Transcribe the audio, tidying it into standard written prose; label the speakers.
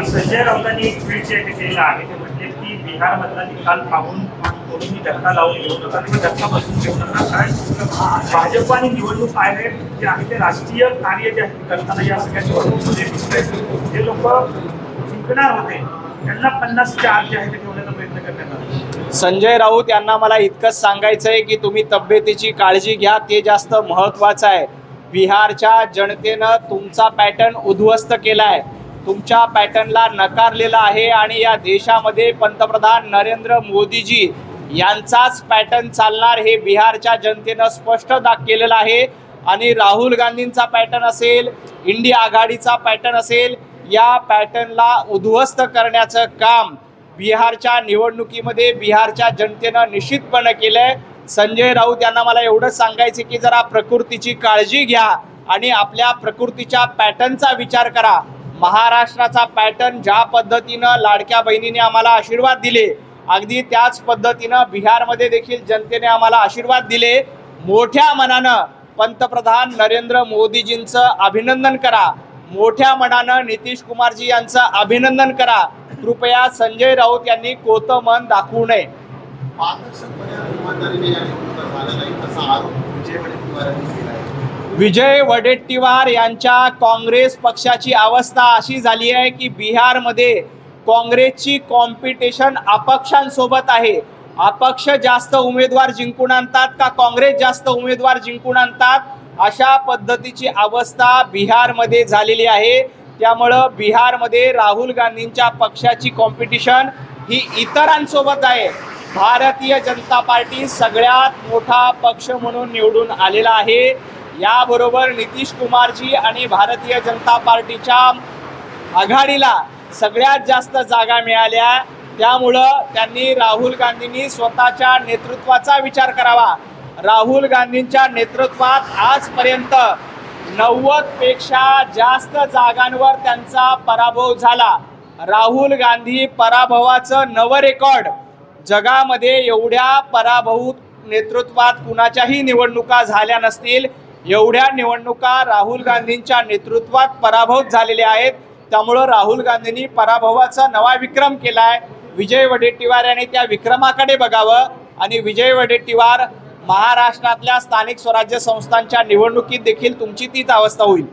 Speaker 1: संजय राऊतांनी एक ट्विट जे केलेलं आहे ते म्हणजे की बिहारमधला निकाल पाहून कोणीही धक्का लावून घेऊ नका किंवा धक्का बसून घेऊ नका, कारण भाजप आणि निवडणूक आयोग जे आहे ते राष्ट्रीय कार्य जे आहे करताना या सगळ्या निवडणुकीमध्ये दिसतंय. जे लोक जिंकणार होते त्यांना 50 जे आहे ते ठेवण्याचा प्रयत्न करण्यात आला.
Speaker 2: संजय राऊत यांना मला इतकंच सांगायचं आहे की तुम्ही तब्येतीची काळजी घ्या, ते जास्त महत्त्वाचं आहे. बिहारच्या जनतेनं तुमचा पॅटर्न उद्ध्वस्त केला आहे, तुमच्या पॅटर्नला नकारलेला आहे आणि या देशामध्ये पंतप्रधान नरेंद्र मोदीजी यांचाच पॅटर्न चालणार हे बिहारच्या जनतेनं स्पष्ट केलेलं आहे. आणि राहुल गांधींचा पॅटर्न असेल, इंडिया आघाडीचा पॅटर्न असेल, या पॅटर्नला उद्ध्वस्त करण्याचं काम बिहारच्या निवडणुकीमध्ये बिहारच्या जनतेनं निश्चितपणे केलंय. संजय राऊत यांना मला एवढंच सांगायचं की जरा प्रकृतीची काळजी घ्या आणि आपल्या प्रकृतीच्या पॅटर्नचा विचार करा. महाराष्ट्राचा पॅटर्न ज्या पद्धतीनं लाडक्या बहिणीने आम्हाला आशीर्वाद दिले, अगदी त्याच पद्धतीनं बिहारमध्ये देखील जनतेने आम्हाला आशीर्वाद दिले. मोठ्या मनानं पंतप्रधान नरेंद्र मोदीजींचं अभिनंदन करा, मोठ्या मनानं नितीश कुमारजी यांचं अभिनंदन करा. कृपया संजय राऊत यांनी कोतं मन दाखवू नये. विजय वडेट्टीवार यांच्या काँग्रेस पक्षाची अवस्था अशी झाली आहे की बिहारमध्ये काँग्रेसची कॉम्पिटिशन अपक्षांसोबत आहे. अपक्ष जास्त उमेदवार जिंकून आणतात का काँग्रेस जास्त उमेदवार जिंकून आणतात, अशा पद्धतीची अवस्था बिहारमध्ये झालेली आहे. त्यामुळं बिहारमध्ये राहुल गांधींच्या पक्षाची कॉम्पिटिशन ही इतरांसोबत आहे. भारतीय जनता पार्टी सगळ्यात मोठा पक्ष म्हणून निवडून आलेला आहे. याबरोबर नितीश कुमारजी आणि भारतीय जनता पार्टीच्या आघाडीला सगळ्यात जास्त जागा मिळाल्या. त्यामुळं त्यांनी राहुल गांधींनी स्वतःच्या नेतृत्वाचा विचार करावा. राहुल गांधींच्या नेतृत्वात आजपर्यंत 90 पेक्षा जास्त जागांवर त्यांचा पराभव झाला. राहुल गांधी पराभवाचं नवं रेकॉर्ड जगामध्ये, एवढ्या पराभूत नेतृत्वात कुणाच्याही निवडणुका झाल्या नसतील. एवढ्या निवडणुका राहुल गांधींच्या नेतृत्वात पराभूत झालेल्या आहेत. त्यामुळं राहुल गांधींनी पराभवाचा नवा विक्रम केला आहे. विजय वडेट्टीवार यांनी त्या विक्रमाकडे बघावं आणि विजय वडेट्टीवार महाराष्ट्रातल्या स्थानिक स्वराज्य संस्थांच्या निवडणुकीत देखील तुमची तीच अवस्था होईल.